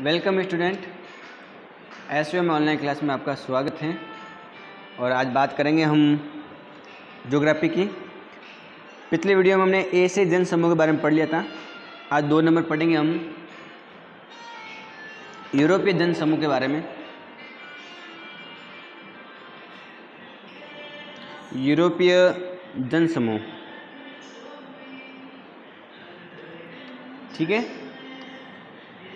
Welcome student, SVM online class में आपका स्वागत है। और आज बात करेंगे हम ज्योग्राफी की। पिछले वीडियो में हमने एशियाई जन समूह के बारे में पढ़ लिया था। आज 2 नंबर पढ़ेंगे हम यूरोपीय जन समूह के बारे में। यूरोपीय जन समूह, ठीक है।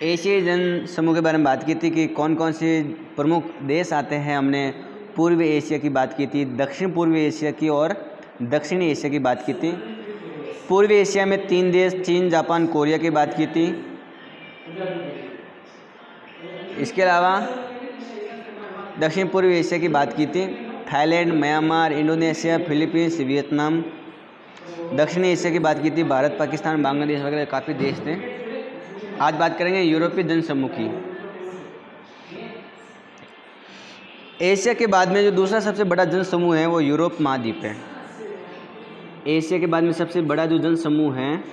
एशियाई जन समूह के बारे में बात की थी कि कौन कौन से प्रमुख देश आते हैं। हमने पूर्व एशिया की बात की थी, दक्षिण पूर्व एशिया की और दक्षिणी एशिया की बात की थी। पूर्व एशिया में 3 देश, चीन, जापान, कोरिया की बात की थी। इसके अलावा दक्षिण पूर्व एशिया की बात की थी, Thailand, Myanmar, Indonesia, Philippines, Vietnam. दक्षिणी एशिया की बात की थी, भारत, पाकिस्तान, बांग्लादेश वगैरह काफ़ी देश थे। आज बात करेंगे यूरोपीय जन समूह की। एशिया के बाद में जो दूसरा सबसे बड़ा जन समूह है वो यूरोप महाद्वीप है। एशिया के बाद में सबसे बड़ा जो जन समूह है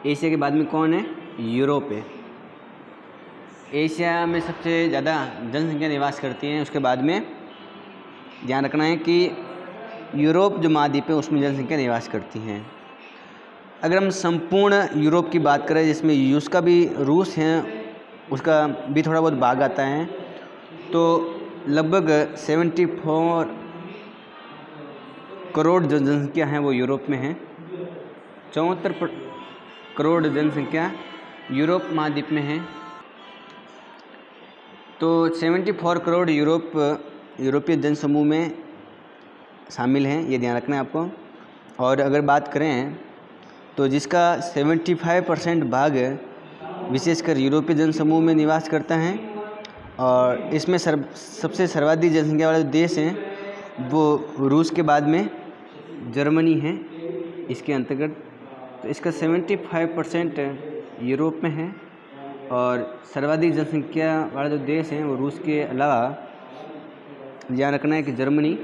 एशिया के बाद में कौन है? यूरोप है। एशिया में सबसे ज़्यादा जनसंख्या निवास करती है। उसके बाद में ध्यान रखना है कि यूरोप जो महाद्वीप है उसमें जनसंख्या निवास करती है। अगर हम संपूर्ण यूरोप की बात करें जिसमें रूस है उसका भी थोड़ा बहुत भाग आता है, तो लगभग 74 करोड़ जो जनसंख्या है वो यूरोप में है। 74 करोड़ जनसंख्या यूरोप महाद्वीप में है। तो 74 करोड़ यूरोपीय जन समूह में शामिल हैं, ये ध्यान रखना है आपको। और अगर बात करें तो जिसका 75% भाग विशेषकर यूरोपीय जन समूह में निवास करता है, और इसमें सबसे सर्वाधिक जनसंख्या वाले देश हैं वो रूस के बाद में जर्मनी है इसके अंतर्गत। तो इसका 75% यूरोप में है, और सर्वाधिक जनसंख्या वाला जो देश हैं वो रूस के अलावा ध्यान रखना है कि जर्मनी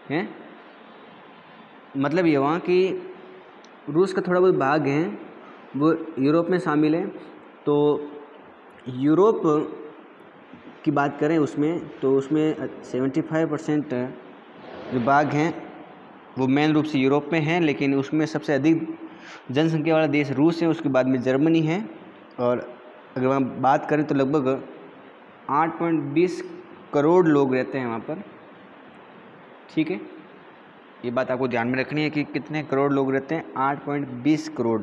है। मतलब ये वहाँ की रूस का थोड़ा बहुत भाग है वो यूरोप में शामिल है। तो यूरोप की बात करें तो उसमें 75% जो भाग हैं वो मेन रूप से यूरोप में हैं, लेकिन उसमें सबसे अधिक जनसंख्या वाला देश रूस है, उसके बाद में जर्मनी है। और अगर हम बात करें तो लगभग 8.20 करोड़ लोग रहते हैं वहाँ पर, ठीक है। ये बात आपको ध्यान में रखनी है कि कितने करोड़ लोग रहते हैं, 8.20 करोड़।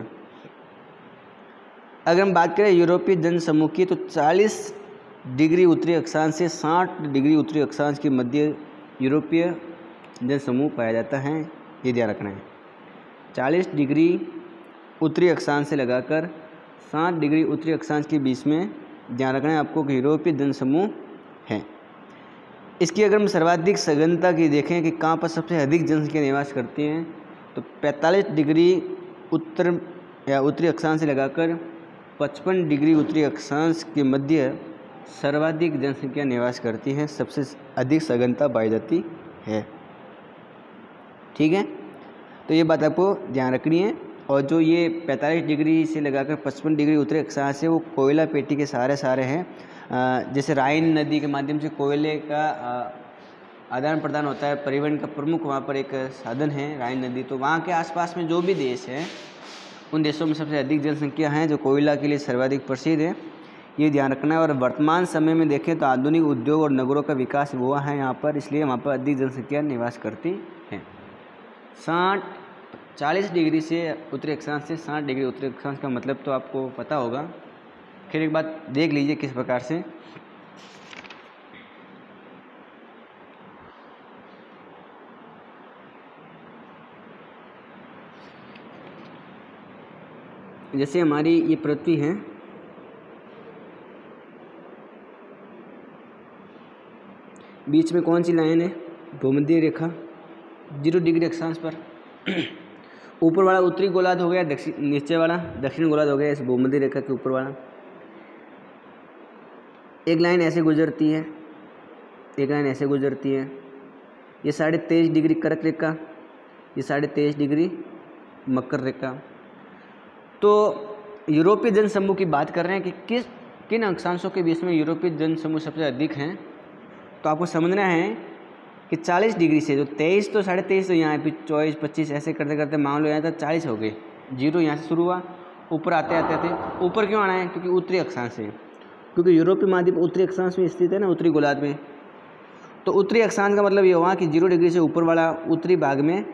अगर हम बात करें यूरोपीय जन समूह की तो 40 डिग्री उत्तरी अक्षांश से 60 डिग्री उत्तरी अक्षांश के मध्य यूरोपीय जन समूह पाया जाता है, ये ध्यान रखना है। 40 डिग्री उत्तरी अक्षांश से लगाकर 60 डिग्री उत्तरी अक्षांश के बीच में ध्यान रखना है आपको कि यूरोपीय जन समूह है। इसकी अगर हम सर्वाधिक सघनता की देखें कि कहाँ पर सबसे अधिक जनसंख्या निवास करती हैं, तो 45 डिग्री उत्तरी अक्षांश से लगाकर 55 डिग्री उत्तरी अक्षांश के मध्य सर्वाधिक जनसंख्या निवास करती है, सबसे अधिक सघनता पाई जाती है, ठीक है। तो ये बात आपको ध्यान रखनी है। और जो ये 45 डिग्री से लगाकर 55 डिग्री उत्तरी अक्षांश है वो कोयला पेटी के सहारे हैं। जैसे राइन नदी के माध्यम से कोयले का आदान प्रदान होता है, परिवहन का प्रमुख वहाँ पर एक साधन है राइन नदी। तो वहाँ के आसपास में जो भी देश हैं उन देशों में सबसे अधिक जनसंख्या है जो कोयला के लिए सर्वाधिक प्रसिद्ध है, ये ध्यान रखना है। और वर्तमान समय में देखें तो आधुनिक उद्योग और नगरों का विकास हुआ है यहाँ पर, इसलिए वहाँ पर अधिक जनसंख्या निवास करती है। 40 डिग्री से उत्तरी अक्षांश से 60 डिग्री उत्तरी अक्षांश का मतलब तो आपको पता होगा। फिर एक बात देख लीजिए किस प्रकार से। जैसे हमारी ये पृथ्वी है, बीच में कौन सी लाइन है? भूमध्य रेखा, 0 डिग्री अक्षांश पर। ऊपर वाला उत्तरी गोलार्ध हो गया, नीचे वाला दक्षिण गोलार्ध हो गया। इस भूमध्य रेखा के ऊपर वाला एक लाइन ऐसे गुजरती है, एक लाइन ऐसे गुजरती है। ये 23.5 डिग्री कर्क रेखा, ये 23.5 डिग्री मकर रेखा। तो यूरोपीय जनसमूह की बात कर रहे हैं कि किन अक्षांशों के बीच में यूरोपीय जनसमूह सबसे अधिक हैं, तो आपको समझना है कि 40 डिग्री से जो 23 तो 23.5 तो यहाँ पे 24 25 ऐसे करते करते मान लो यहाँ तक 40 हो गए। 0 यहाँ से शुरू हुआ, ऊपर आते आते आते ऊपर क्यों आना है, क्योंकि उत्तरी अक्षांश है, क्योंकि यूरोपीय महाद्वीप उत्तरी अक्षांश में स्थित है ना, उत्तरी गोलार्ध में। तो उत्तरी अक्षांश का मतलब ये हुआ कि 0 डिग्री से ऊपर वाला उत्तरी भाग में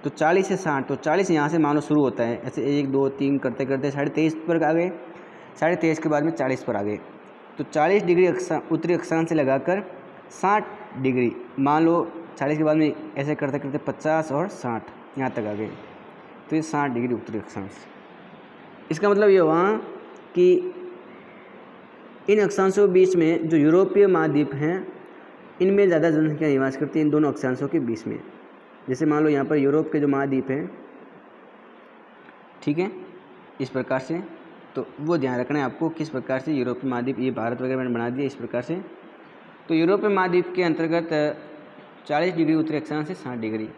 तो 40 से 60, तो 40 यहाँ से मान लो शुरू होता है, ऐसे 1 2 3 करते करते 23.5 पर आ गए, 23.5 के बाद में 40 पर आ गए। तो 40 डिग्री उत्तरी अक्षांश से लगाकर 60 डिग्री मान लो, 40 के बाद में ऐसे करते करते 50 और 60 यहाँ तक आ गए, तो ये 60 डिग्री उत्तरी अक्षांश। इसका मतलब ये हुआ कि इन अक्षांशों के बीच में जो यूरोपीय महाद्वीप हैं इनमें ज़्यादा जनसंख्या निवास करती है इन दोनों अक्षांशों के बीच में। जैसे मान लो यहाँ पर यूरोप के जो महाद्वीप हैं, ठीक है, इस प्रकार से, तो वो ध्यान रखना है आपको किस प्रकार से यूरोपीय महाद्वीप, ये भारत वगैरह मैंने बना दिया इस प्रकार से। तो यूरोपीय महाद्वीप के अंतर्गत 40 डिग्री उत्तरी अक्षांश से 60 डिग्री।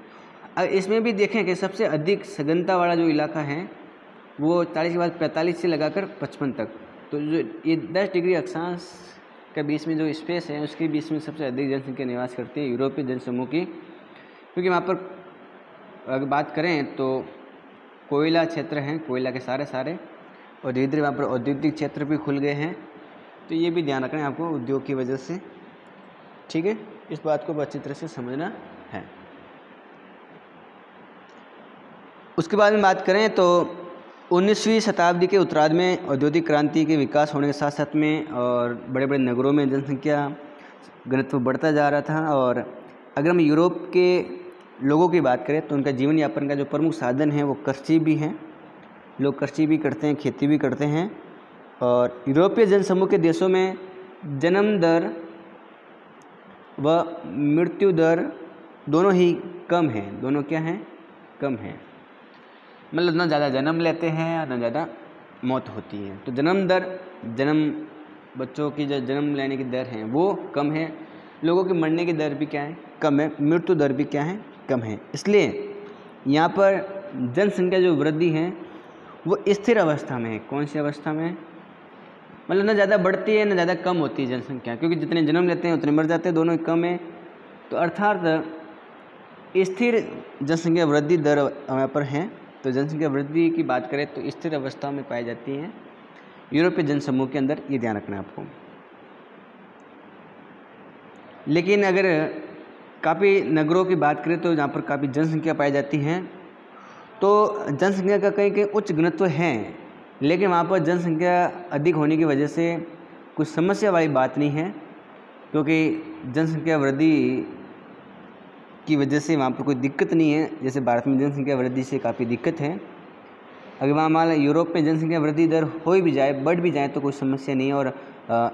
अब इसमें भी देखें कि सबसे अधिक सघनता वाला जो इलाका है वो 40 के बाद 45 से लगाकर 55 तक, तो जो ये 10 डिग्री अक्षांश के बीच में जो स्पेस है उसके बीच में सबसे अधिक जनसंख्या निवास करती है यूरोपीय जनसमूह की। क्योंकि वहाँ पर अगर बात करें तो कोयला क्षेत्र हैं, कोयला के सारे और धीरे धीरे वहाँ पर औद्योगिक क्षेत्र भी खुल गए हैं, तो ये भी ध्यान रखना है आपको उद्योग की वजह से, ठीक है। इस बात को अच्छी तरह से समझना है। उसके बाद में बात करें तो 19वीं शताब्दी के उत्तरार्ध में औद्योगिक क्रांति के विकास होने के साथ साथ में और बड़े बड़े नगरों में जनसंख्या घनत्व बढ़ता जा रहा था। और अगर हम यूरोप के लोगों की बात करें तो उनका जीवन यापन का जो प्रमुख साधन है वो कृषि भी है, लोग कृषि भी करते हैं, खेती भी करते हैं। और यूरोपीय जनसमूह के देशों में जन्म दर व मृत्यु दर दोनों ही कम है, दोनों क्या हैं, कम है, मतलब ना ज़्यादा जन्म लेते हैं ना ज़्यादा मौत होती है। तो बच्चों की जो जन्म लेने की दर है वो कम है, लोगों के मरने की दर भी क्या है, कम है, मृत्यु दर भी क्या है, कम है। इसलिए यहाँ पर जनसंख्या जो वृद्धि है वो स्थिर अवस्था में है। कौन सी अवस्था में, मतलब ना ज़्यादा बढ़ती है ना ज़्यादा कम होती है जनसंख्या, क्योंकि जितने जन्म लेते हैं उतने मर जाते हैं, दोनों ही कम है। तो अर्थात स्थिर जनसंख्या वृद्धि दर यहाँ पर है। तो जनसंख्या वृद्धि की बात करें तो स्थिर अवस्था में पाई जाती है यूरोपीय जनसमूह के अंदर, ये ध्यान रखना है आपको। लेकिन अगर काफ़ी नगरों की बात करें तो जहाँ पर काफ़ी जनसंख्या पाई जाती है, तो जनसंख्या का कहीं उच्च घनत्व है, लेकिन वहाँ पर जनसंख्या अधिक होने की वजह से कुछ समस्या वाली बात नहीं है, क्योंकि जनसंख्या वृद्धि की वजह से वहाँ पर कोई दिक्कत नहीं है। जैसे भारत में जनसंख्या वृद्धि से काफ़ी दिक्कत है। अगर वहाँ मान यूरोप में जनसंख्या वृद्धि दर हो भी जाए, बढ़ भी जाए, तो कोई समस्या नहीं है। और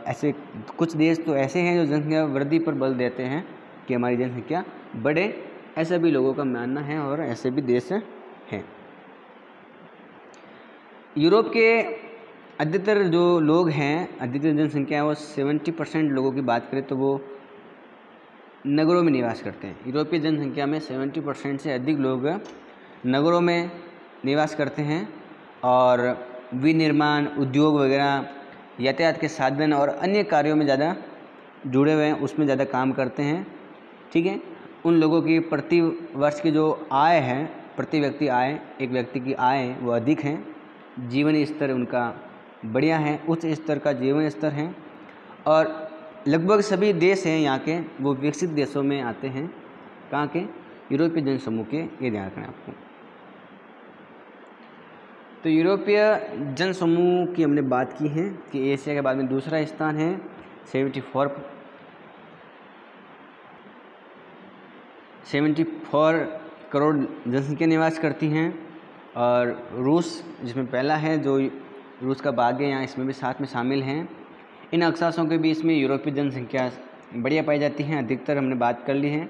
ऐसे कुछ देश तो ऐसे हैं जो जनसंख्या वृद्धि पर बल देते हैं कि हमारी जनसंख्या बढ़े, ऐसा भी लोगों का मानना है और ऐसे भी देश हैं। यूरोप के अधिकतर जो लोग हैं, अधिकतर जनसंख्या है वो 70% लोगों की बात करें तो वो नगरों में निवास करते हैं। यूरोपीय जनसंख्या में 70% से अधिक लोग नगरों में निवास करते हैं और विनिर्माण, उद्योग वगैरह, यातायात के साधन और अन्य कार्यों में ज़्यादा जुड़े हुए हैं, उसमें ज़्यादा काम करते हैं, ठीक है। उन लोगों की प्रति वर्ष की जो आय है, प्रति व्यक्ति आय, एक व्यक्ति की आय वो अधिक है, जीवन स्तर उनका बढ़िया है, उच्च स्तर का जीवन स्तर है। और लगभग सभी देश हैं यहाँ के वो विकसित देशों में आते हैं। कहाँ के, यूरोपीय जनसमूह के, ये ध्यान रखना है आपको। तो यूरोपीय जनसमूह की हमने बात की है कि एशिया के बाद में दूसरा स्थान है, 74 करोड़ जनसंख्या निवास करती हैं। और रूस जिसमें पहला है, जो रूस का भाग है यहाँ, इसमें भी साथ में शामिल हैं। इन अक्षांशों के बीच में यूरोपीय जनसंख्या बढ़िया पाई जाती है, अधिकतर हमने बात कर ली है।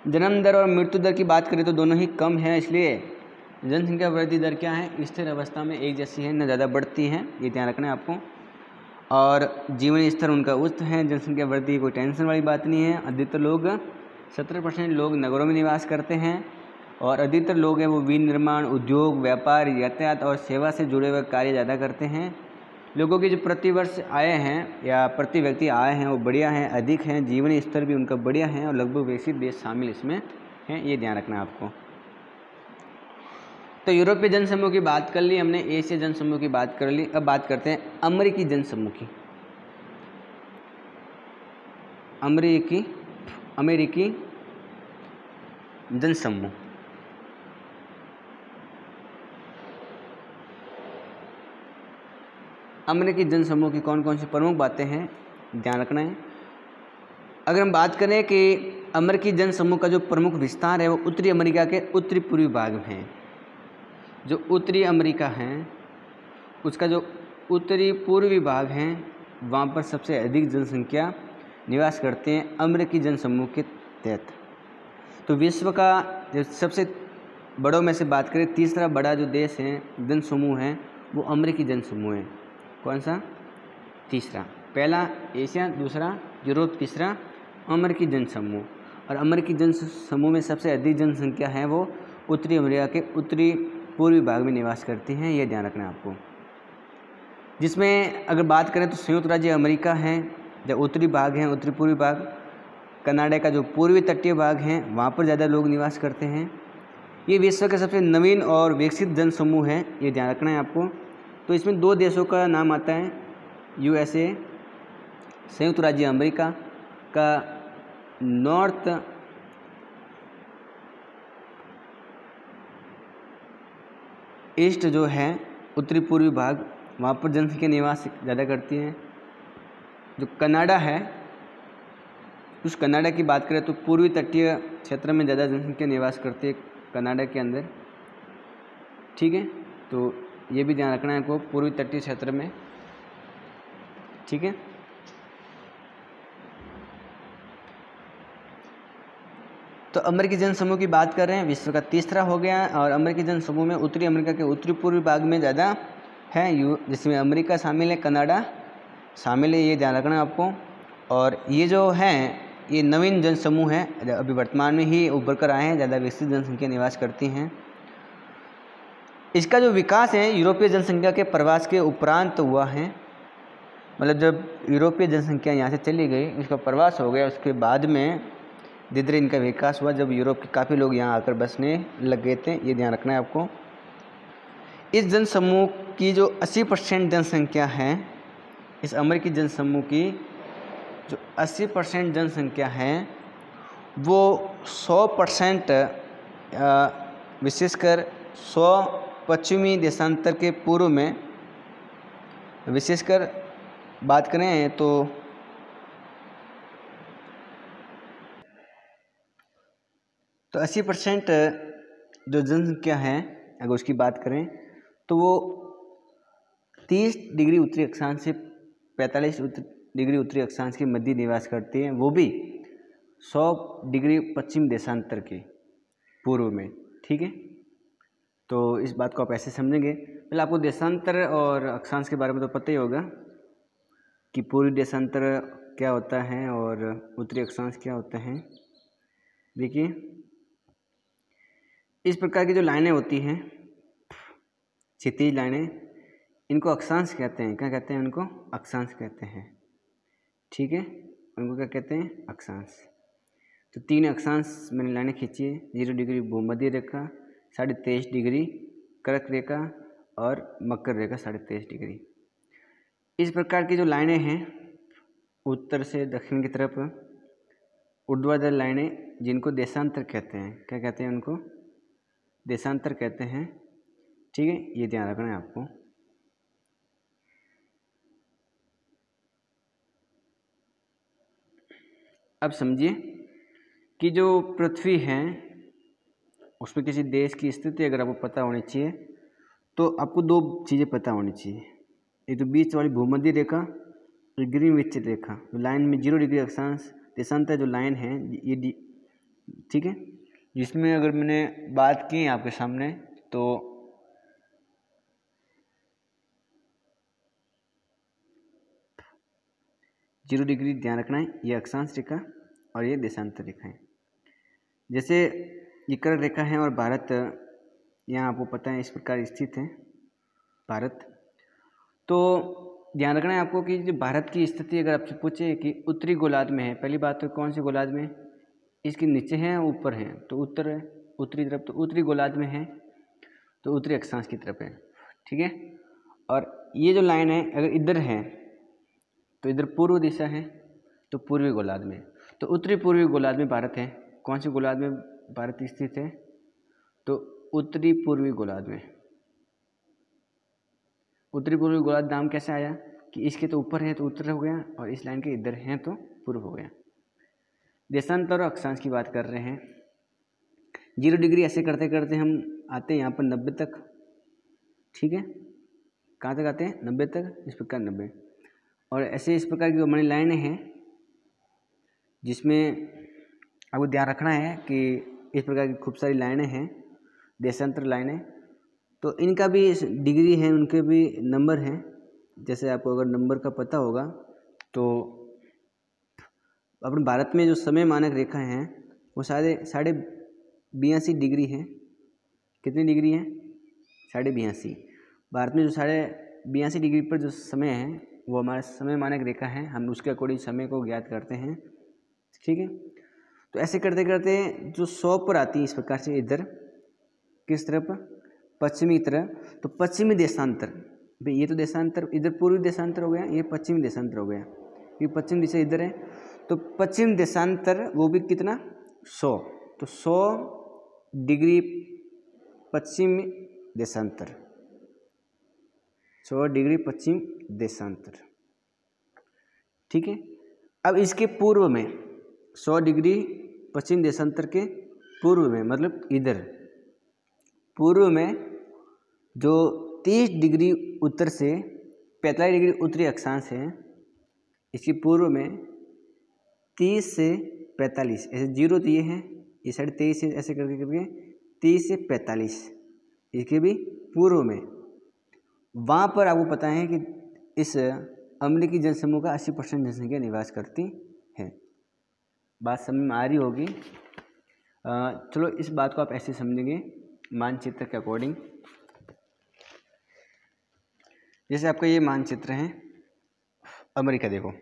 जन्म दर और मृत्यु दर की बात करें तो दोनों ही कम है, इसलिए जनसंख्या वृद्धि दर क्या है, स्थिर अवस्था में एक जैसी है, न ज़्यादा बढ़ती है, ये ध्यान रखना है आपको। और जीवन स्तर उनका उच्च है, जनसंख्या वृद्धि कोई टेंशन वाली बात नहीं है। अधिकतर लोग 70% लोग नगरों में निवास करते हैं और अधिकतर लोग हैं वो विनिर्माण, उद्योग, व्यापार, यातायात और सेवा से जुड़े हुए कार्य ज़्यादा करते हैं। लोगों की जो प्रतिवर्ष आय हैं या प्रति व्यक्ति आय हैं वो बढ़िया हैं, अधिक हैं, जीवनी स्तर भी उनका बढ़िया है और लगभग विकसित देश शामिल इसमें हैं, ये ध्यान रखना है आपको। तो यूरोपीय जनसमूह की बात कर ली हमने, एशिया जनसमूह की बात कर ली। अब बात करते हैं अमेरिकी जनसमूह की। अमेरिकी जनसमूह। अमेरिकी जनसमूह की कौन कौन सी प्रमुख बातें हैं ध्यान रखना है। अगर हम बात करें कि अमेरिकी जनसमूह का जो प्रमुख विस्तार है वो उत्तरी अमेरिका के उत्तरी पूर्वी भाग में है। जो उत्तरी अमेरिका है उसका जो उत्तरी पूर्वी भाग है वहाँ पर सबसे अधिक जनसंख्या निवास करते हैं अमेरिकी जनसमूह के तहत। तो विश्व का जो सबसे बड़ों में से बात करें, तीसरा बड़ा जो देश है जनसमूह है वो अमेरिकी जनसमूह है। कौन सा? तीसरा। पहला एशिया, दूसरा यूरोप, तीसरा अमेरिकी जनसमूह। और अमेरिकी जनसमूह में सबसे अधिक जनसंख्या है वो उत्तरी अमेरिका के उत्तरी पूर्वी भाग में निवास करती हैं, यह ध्यान रखना है आपको। जिसमें अगर बात करें तो संयुक्त राज्य अमेरिका है जो उत्तरी भाग है, उत्तरी पूर्वी भाग। कनाडा का जो पूर्वी तटीय भाग है वहाँ पर ज़्यादा लोग निवास करते हैं। ये विश्व का सबसे नवीन और विकसित जनसमूह है, ये ध्यान रखना है आपको। तो इसमें 2 देशों का नाम आता है, यूएसए संयुक्त राज्य अमेरिका का नॉर्थ ईस्ट जो है उत्तरी पूर्वी भाग, वहाँ पर जनसंख्या निवास ज़्यादा करती है। जो कनाडा है उस कनाडा की बात करें तो पूर्वी तटीय क्षेत्र में ज़्यादा जनसंख्या निवास करती है कनाडा के अंदर, ठीक है। तो ये भी ध्यान रखना है आपको, पूर्वी तटीय क्षेत्र में, ठीक है। तो अमेरिकी जनसमूह की बात कर रहे हैं, विश्व का तीसरा हो गया। और अमेरिकी जनसमूह में उत्तरी अमेरिका के उत्तरी पूर्वी भाग में ज़्यादा है, जिसमें अमेरिका शामिल है, कनाडा शामिल है, ये ध्यान रखना है आपको। और ये जो हैं ये नवीन जनसमूह है, अभी वर्तमान में ही उभर कर आए हैं, ज़्यादा विकसित जनसंख्या निवास करती हैं। इसका जो विकास है यूरोपीय जनसंख्या के प्रवास के उपरांत हुआ है, मतलब जब यूरोपीय जनसंख्या यहाँ से चली गई, इसका प्रवास हो गया, उसके बाद में धीरे धीरे इनका विकास हुआ जब यूरोप के काफ़ी लोग यहाँ आकर बसने लग गए थे, ये ध्यान रखना है आपको। इस जनसमूह की जो 80% जनसंख्या है, इस अमेरिकी जनसमूह की जो 80% जनसंख्या है वो 100% विशेषकर 100 पश्चिमी देशांतर के पूर्व में, विशेषकर बात करें तो तो 80% जो जनसंख्या है अगर उसकी बात करें तो वो 30 डिग्री उत्तरी अक्षांश से 45 डिग्री उत्तरी अक्षांश के मध्य निवास करती हैं, वो भी 100 डिग्री पश्चिम देशांतर के पूर्व में, ठीक है। तो इस बात को आप ऐसे समझेंगे। पहले आपको देशांतर और अक्षांश के बारे में तो पता ही होगा कि पूर्वी देशांतर क्या होता है और उत्तरी अक्षांश क्या होता है। देखिए इस प्रकार की जो लाइनें होती हैं, क्षितिज लाइनें, इनको अक्षांश कहते हैं। क्या कहते हैं? उनको अक्षांश कहते हैं, ठीक है। उनको क्या कहते हैं? अक्षांश। तो 3 अक्षांश मैंने लाइनें खींची है, 0 डिग्री भूमध्य रेखा, 23.5 डिग्री कर्क रेखा और मकर रेखा 23.5 डिग्री। इस प्रकार की जो लाइनें हैं उत्तर से दक्षिण की तरफ ऊर्ध्वाधर लाइनें, जिनको देशांतर कहते हैं। क्या कहते हैं? उनको देशांतर कहते हैं, ठीक है। ये ध्यान रखना है आपको। अब समझिए कि जो पृथ्वी है उसमें किसी देश की स्थिति अगर आपको पता होनी चाहिए तो आपको 2 चीज़ें पता होनी चाहिए। एक तो बीच वाली भूमध्य रेखा, ग्रीनविच रेखा, जो लाइन में 0 डिग्री अक्षांश देशांतर जो लाइन है ये, ठीक है। जिसमें अगर मैंने बात की आपके सामने तो 0 डिग्री ध्यान रखना है, ये अक्षांश रेखा और ये देशांतर रेखा है। जैसे ये कर्क रेखा है और भारत यहाँ आपको पता है इस प्रकार स्थित है भारत। तो ध्यान रखना है आपको कि जो भारत की स्थिति अगर आपसे पूछे कि उत्तरी गोलार्ध में है, पहली बात तो कौन से गोलार्ध में, इसके नीचे है ऊपर है, तो उत्तर है उत्तरी तरफ, तो उत्तरी गोलार्ध में है तो उत्तरी अक्षांश की तरफ है, ठीक है। और ये जो लाइन है अगर इधर है तो इधर पूर्व दिशा है तो पूर्वी गोलार्ध में, तो उत्तरी पूर्वी गोलार्ध में भारत है। कौन से गोलार्ध में भारत स्थित है, तो उत्तरी पूर्वी गोलार्ध में। उत्तरी पूर्वी गोलार्ध नाम कैसे आया कि इसके तो ऊपर है तो उत्तर हो गया और इस लाइन के इधर है तो पूर्व हो गया। देशांतर और अक्षांश की बात कर रहे हैं। 0 डिग्री ऐसे करते करते हम आते हैं यहाँ पर 90 तक, ठीक है। कहाँ तक आते हैं, 90 तक, इस प्रकार 90। और ऐसे इस प्रकार की हमारी लाइनें हैं जिसमें आपको ध्यान रखना है कि इस प्रकार की खूब सारी लाइनें हैं देशांतर लाइनें, तो इनका भी डिग्री है, उनके भी नंबर हैं। जैसे आपको अगर नंबर का पता होगा तो अपने भारत में जो समय मानक रेखा हैं वो 82.5 डिग्री है। कितनी डिग्री है, 82.5। भारत में जो 82.5 डिग्री पर जो समय है वो हमारा समय मानक रेखा है, हम उसके अकॉर्डिंग समय को ज्ञात करते हैं, ठीक है। तो ऐसे करते करते जो 100 पर आती है इस प्रकार से, इधर किस तरफ, पश्चिमी तरफ, तो पश्चिमी देशांतर, भाई ये तो देशांतर, इधर पूर्वी देशांतर हो गया, ये पश्चिमी देशांतर हो गया, ये पश्चिम दिशा इधर है, तो पश्चिम देशांतर वो भी कितना 100, तो 100 डिग्री पश्चिम देशांतर, 100 डिग्री पश्चिम देशांतर, ठीक है। अब इसके पूर्व में 100 डिग्री पश्चिम देशांतर के पूर्व में, मतलब इधर पूर्व में जो 30 डिग्री उत्तर से 45 डिग्री उत्तरी अक्षांश है, इसके पूर्व में 30 से 45, ऐसे 0 दिए हैं, ये 23.5 से ऐसे करके करके 30 से 45, इसके भी पूर्व में, वहाँ पर आपको पता है कि इस अमेरिकी जनसमूह का 80% जनसंख्या निवास करती है। बात समझ में आ रही होगी। चलो इस बात को आप ऐसे समझेंगे मानचित्र के अकॉर्डिंग। जैसे आपका ये मानचित्र है अमेरिका, देखो,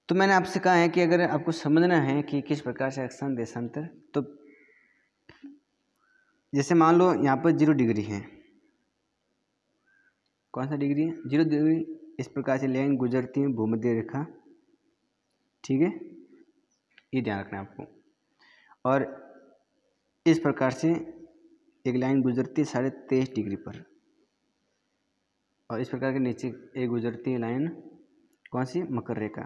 तो मैंने आपसे कहा है कि अगर आपको समझना है कि किस प्रकार से अक्षांश देशांतर, तो जैसे मान लो यहाँ पर 0 डिग्री है, कौन सा डिग्री है, 0 डिग्री, इस प्रकार से लाइन गुजरती है भूमध्य रेखा, ठीक है, ये ध्यान रखना है आपको। और इस प्रकार से एक लाइन गुजरती है 23.5 डिग्री पर, और इस प्रकार के नीचे एक गुजरती है लाइन, कौन सी, मकर रेखा।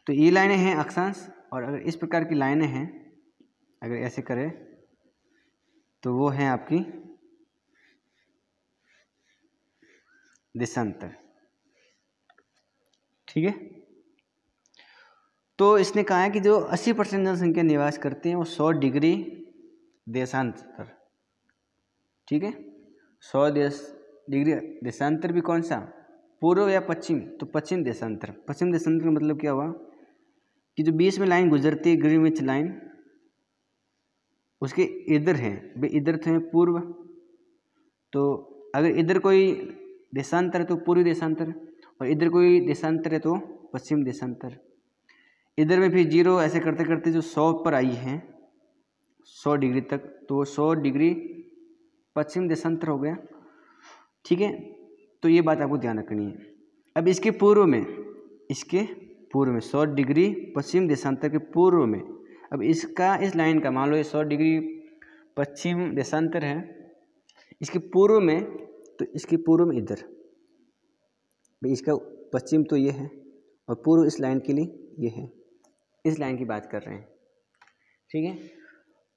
तो ये लाइनें हैं अक्षांश, और अगर इस प्रकार की लाइनें हैं, अगर ऐसे करें तो वो है आपकी देशांतर, ठीक है। तो इसने कहा है कि जो 80% जनसंख्या निवास करते हैं वो 100 डिग्री देशांतर, ठीक है। 100 डिग्री देशांतर भी कौन सा, पूर्व या पश्चिम, तो पश्चिम देशांतर। पश्चिम देशांतर का मतलब क्या हुआ कि जो बीच में लाइन गुजरती है ग्रीनविच लाइन, उसके इधर है, भाई इधर थे पूर्व, तो अगर इधर कोई देशांतर है तो पूर्वी देशांतर, और इधर कोई देशांतर है तो पश्चिम देशांतर। इधर में फिर 0 ऐसे करते करते जो 100 पर आई है 100 डिग्री तक, तो वो 100 डिग्री पश्चिम देशांतर हो गया, ठीक है। तो ये बात आपको ध्यान रखनी है। अब इसके पूर्व में 100 डिग्री पश्चिम देशांतर के पूर्व में, अब इसका इस लाइन का मान लो ये 100 डिग्री पश्चिम देशांतर है, इसके पूर्व में, तो इसके पूर्व में इधर, भाई इसका पश्चिम तो ये है और पूर्व इस लाइन के लिए ये है, इस लाइन की बात कर रहे हैं, ठीक है।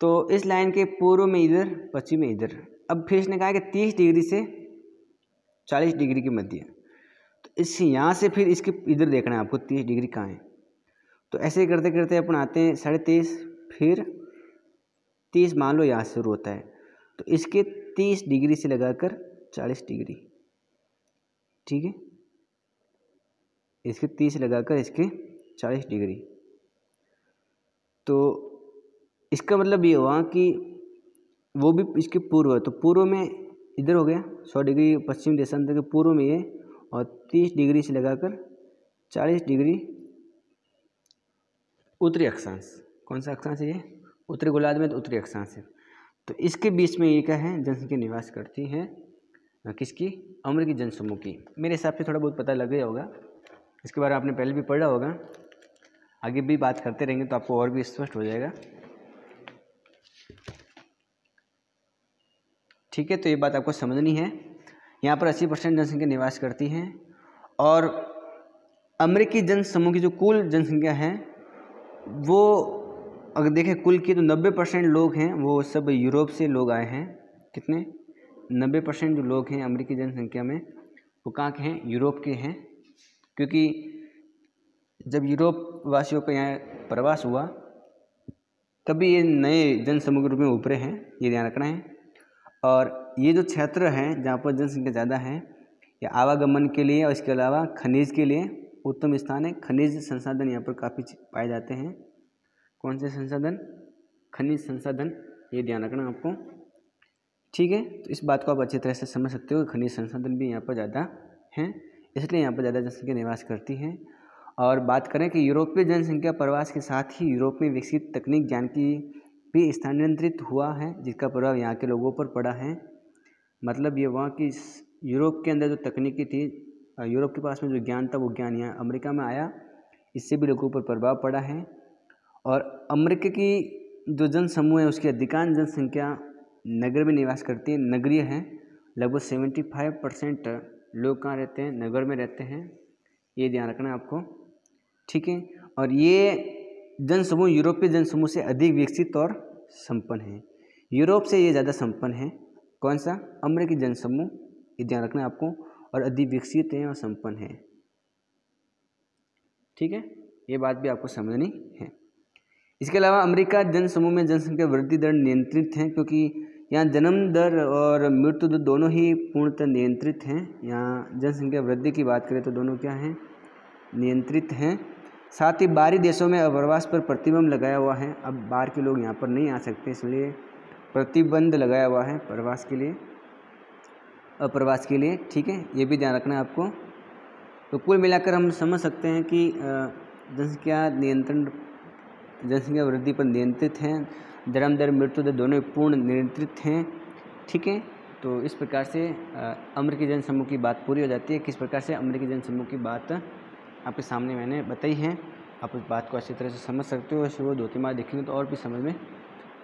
तो इस लाइन के पूर्व में इधर, पश्चिम में इधर। अब फिर इसने कहा कि 30 डिग्री से 40 डिग्री के मध्य, तो इस यहाँ से फिर इसके इधर देखना है आपको 30 डिग्री कहाँ है। तो ऐसे करते करते अपन आते हैं 23.5, फिर 30 मान लो यहाँ से शुरू होता है, तो इसके 30 डिग्री से लगाकर 40 डिग्री, ठीक है, इसके 30 लगाकर इसके 40 डिग्री। तो इसका मतलब ये हुआ कि वो भी इसके पूर्व है, तो पूर्व में इधर हो गया 100 डिग्री पश्चिम देशांतर के पूर्व में ये, और 30 डिग्री से लगाकर 40 डिग्री उत्तरी अक्षांश। कौन सा अक्षांश है ये? उत्तरी गोलार्ध में तो उत्तरी अक्षांश है। तो इसके बीच में ये क्या है, जनसंख्या निवास करती है किसकी? अमेरिकी जनसमूह की। मेरे हिसाब से थोड़ा बहुत पता लग गया होगा, इसके बारे में आपने पहले भी पढ़ा होगा, आगे भी बात करते रहेंगे तो आपको और भी स्पष्ट हो जाएगा। ठीक है, तो ये बात आपको समझनी है। यहाँ पर 80% जनसंख्या निवास करती है, और अमेरिकी जनसमूह की जो कुल जनसंख्या है वो अगर देखें कुल की, तो 90% लोग हैं वो सब यूरोप से लोग आए हैं। कितने? 90% जो लोग हैं अमेरिकी जनसंख्या में वो कहाँ के हैं? यूरोप के हैं। क्योंकि जब यूरोप वासियों का यहाँ प्रवास हुआ तभी ये नए जनसमूह के रूप में उभरे हैं, ये ध्यान रखना है। और ये जो क्षेत्र हैं जहाँ पर जनसंख्या ज़्यादा है, ये आवागमन के लिए और इसके अलावा खनिज के लिए उत्तम स्थान है। खनिज संसाधन यहाँ पर काफ़ी पाए जाते हैं। कौन से संसाधन? खनिज संसाधन, ये ध्यान रखना आपको। ठीक है, तो इस बात को आप अच्छी तरह से समझ सकते हो, खनिज संसाधन भी यहाँ पर ज़्यादा हैं, इसलिए यहाँ पर ज़्यादा जनसंख्या निवास करती है। और बात करें कि यूरोपीय जनसंख्या प्रवास के साथ ही यूरोप में विकसित तकनीक ज्ञान की भी स्थानांतरित हुआ है, जिसका प्रभाव यहाँ के लोगों पर पड़ा है। मतलब ये हुआ कि यूरोप के अंदर जो तकनीकी थी, यूरोप के पास में जो ज्ञान था वो ज्ञान यहाँ अमेरिका में आया, इससे भी लोगों पर प्रभाव पड़ा है। और अमेरिका की जो जनसमूह है उसकी अधिकांश जनसंख्या नगर में निवास करती है, नगरीय है। लगभग 75% लोग कहाँ रहते हैं? नगर में रहते हैं, ये ध्यान रखना है आपको। ठीक है, और ये जनसमूह यूरोपीय जनसमूह से अधिक विकसित और संपन्न है। यूरोप से ये ज़्यादा संपन्न है। कौन सा? अमेरिकी जनसमूह, ये ध्यान रखना है आपको, और अधिक विकसित है और संपन्न है। ठीक है, ये बात भी आपको समझनी है। इसके अलावा अमेरिका जनसमूह में जनसंख्या वृद्धि दर नियंत्रित है, क्योंकि यहाँ जन्म दर और मृत्यु दर दोनों ही पूर्णतः नियंत्रित हैं। यहाँ जनसंख्या वृद्धि की बात करें तो दोनों क्या हैं? नियंत्रित हैं। साथ ही बाहरी देशों में अप्रवास पर प्रतिबंध लगाया हुआ है। अब बाहर के लोग यहाँ पर नहीं आ सकते, इसलिए प्रतिबंध लगाया हुआ है प्रवास के लिए, अप्रवास के लिए। ठीक है, ये भी ध्यान रखना है आपको। तो कुल मिलाकर हम समझ सकते हैं कि जनसंख्या नियंत्रण, जनसंख्या वृद्धि पर नियंत्रित हैं, जन्म दर मृत्यु दर दोनों पूर्ण नियंत्रित हैं। ठीक है, तो इस प्रकार से अमेरिकी जनसमूह की बात पूरी हो जाती है। किस प्रकार से अमेरिकी जनसमूह की बात आपके सामने मैंने बताई है, आप इस बात को अच्छी तरह से समझ सकते हो। ऐसे वो 2-3 बार देखेंगे तो और भी समझ में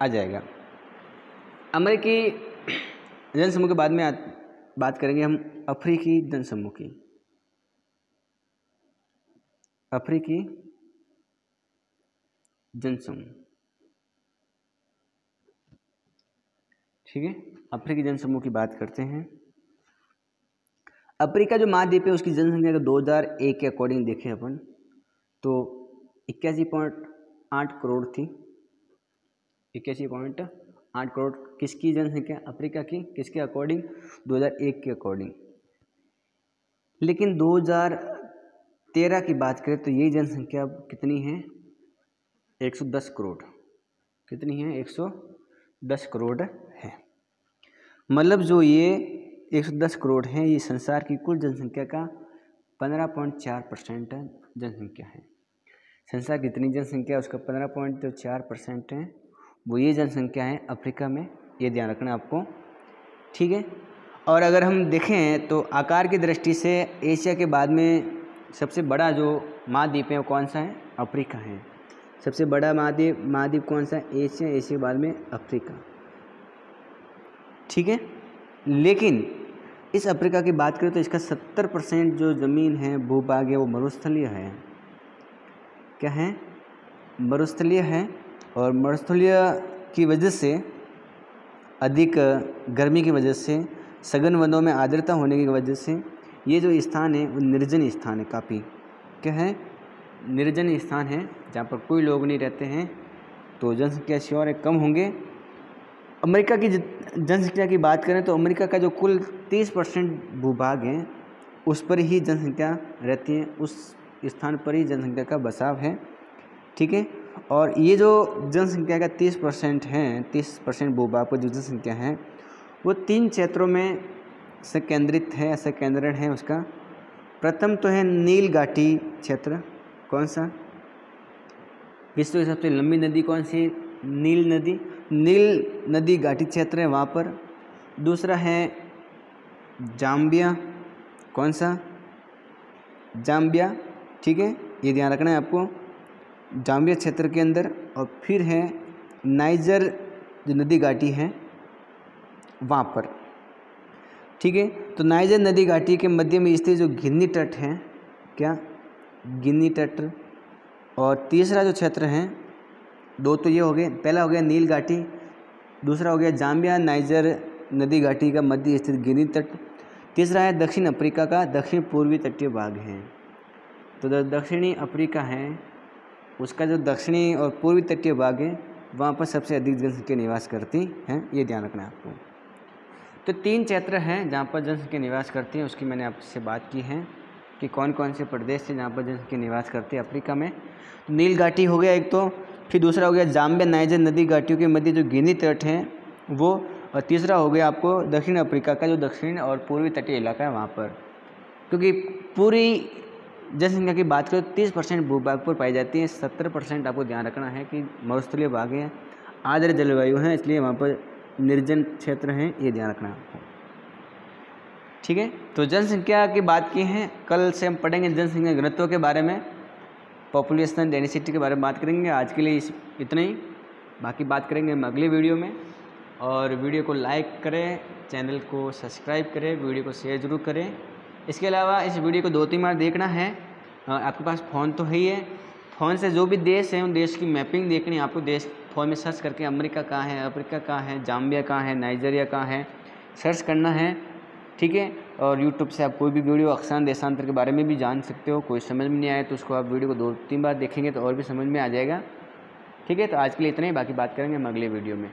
आ जाएगा। अमेरिकी जनसमूह के बाद में बात करेंगे हम अफ्रीकी जनसमूह की। अफ्रीकी जनसमूह, ठीक है, अफ्रीकी जनसमूह की बात करते हैं। अफ्रीका जो महाद्वीप है उसकी जनसंख्या का 2001 के अकॉर्डिंग देखें अपन तो 81.8 करोड़ थी। 81.8 करोड़ किसकी जनसंख्या? अफ्रीका की। किसके अकॉर्डिंग? 2001 के अकॉर्डिंग। लेकिन 2013 की बात करें तो ये जनसंख्या कितनी है? 110 करोड़। कितनी है? 110 करोड़ है। मतलब जो ये 110 करोड़ है ये संसार की कुल जनसंख्या का 15.4% जनसंख्या है। संसार की कितनी जनसंख्या है उसका 15.4% है, वो ये जनसंख्या है अफ्रीका में। ये ध्यान रखना आपको, ठीक है। और अगर हम देखें तो आकार की दृष्टि से एशिया के बाद में सबसे बड़ा जो महाद्वीप है वो कौन सा है? अफ्रीका है। सबसे बड़ा महाद्वीप कौन सा है? एशिया। एशिया के बाद में अफ्रीका, ठीक है। लेकिन इस अफ्रीका की बात करें तो इसका 70% जो ज़मीन है, भूभाग है, वो मरुस्थलीय है। क्या है? मरुस्थलीय है। और मरुस्थलीय की वजह से, अधिक गर्मी की वजह से, सघन वनों में आर्द्रता होने की वजह से ये जो स्थान है वो निर्जन स्थान है काफ़ी। क्या है? निर्जन स्थान है जहाँ पर कोई लोग नहीं रहते हैं, तो जनसंख्या श्योर है कम होंगे। अमेरिका की जनसंख्या की बात करें तो अमेरिका का जो कुल 30% भूभाग है उस पर ही जनसंख्या रहती है, उस स्थान पर ही जनसंख्या का बसाव है, ठीक है। और ये जो जनसंख्या का 30% है, 30% भूभाग पर जो जनसंख्या है वो 3 क्षेत्रों में से केंद्रित है, ऐसा केंद्रण है उसका। प्रथम तो है नील घाटी क्षेत्र। कौन सा? विश्व की सबसे लंबी नदी कौन सी? नील नदी। नील नदी घाटी क्षेत्र है वहाँ पर। दूसरा है जाम्बिया। कौन सा? जाम्बिया, ठीक है, ये ध्यान रखना है आपको, जाम्बिया क्षेत्र के अंदर। और फिर है नाइजर जो नदी घाटी है वहाँ पर, ठीक है। तो नाइजर नदी घाटी के मध्य में स्थित जो गिनी तट है, क्या? गिनी तट। और तीसरा जो क्षेत्र है, 2 तो ये हो गए, पहला हो गया नील घाटी, दूसरा हो गया जाम्बिया नाइजर नदी घाटी का मध्य स्थित गिनी तट, तीसरा है दक्षिण अफ्रीका का दक्षिण पूर्वी तटीय भाग है। तो जो दक्षिणी अफ्रीका है उसका जो दक्षिणी और पूर्वी तटीय भाग है वहाँ पर सबसे अधिक जनसंख्या निवास करती हैं, ये ध्यान रखना है आपको। तो 3 क्षेत्र हैं जहाँ पर जनसंख्या निवास करती है, उसकी मैंने आपसे बात की है कि कौन कौन से प्रदेश हैं जहाँ पर जनसंख्या निवास करती है अफ्रीका में। तो नील घाटी हो गया एक, तो फिर दूसरा हो गया जाम्बिया नाइजर नदी घाटियों के मध्य जो गिनी तट हैं वो, और तीसरा हो गया आपको दक्षिण अफ्रीका का जो दक्षिण और पूर्वी तटीय इलाका है वहाँ पर। क्योंकि पूरी जनसंख्या की बात करें तो 30% भूभाग पर पाई जाती है, 70% आपको ध्यान रखना है कि मरुस्थलीय भाग हैं, आर्द्र जलवायु है, इसलिए वहाँ पर निर्जन क्षेत्र हैं, ये ध्यान रखना है आपको, ठीक है। तो जनसंख्या की बात की है, कल से हम पढ़ेंगे जनसंख्या घनत्व के बारे में, पॉपुलेशन डेंसिटी के बारे में बात करेंगे। आज के लिए इतना ही, बाकी बात करेंगे हम अगले वीडियो में। और वीडियो को लाइक करें, चैनल को सब्सक्राइब करें, वीडियो को शेयर ज़रूर करें। इसके अलावा इस वीडियो को 2-3 बार देखना है। आपके पास फ़ोन तो है ही है, फ़ोन से जो भी देश है उन देश की मैपिंग देखनी है आपको। देश फ़ोन में सर्च करके अमेरिका कहाँ है, अफ्रीका कहाँ है, जाम्बिया कहाँ है, नाइजीरिया कहाँ है, सर्च करना है, ठीक है। और यूट्यूब से आप कोई भी वीडियो अक्षांश देशांतर के बारे में भी जान सकते हो। कोई समझ में नहीं आए तो उसको आप वीडियो को 2-3 बार देखेंगे तो और भी समझ में आ जाएगा, ठीक है। तो आज के लिए इतना ही, बाकी बात करेंगे हम अगले वीडियो में।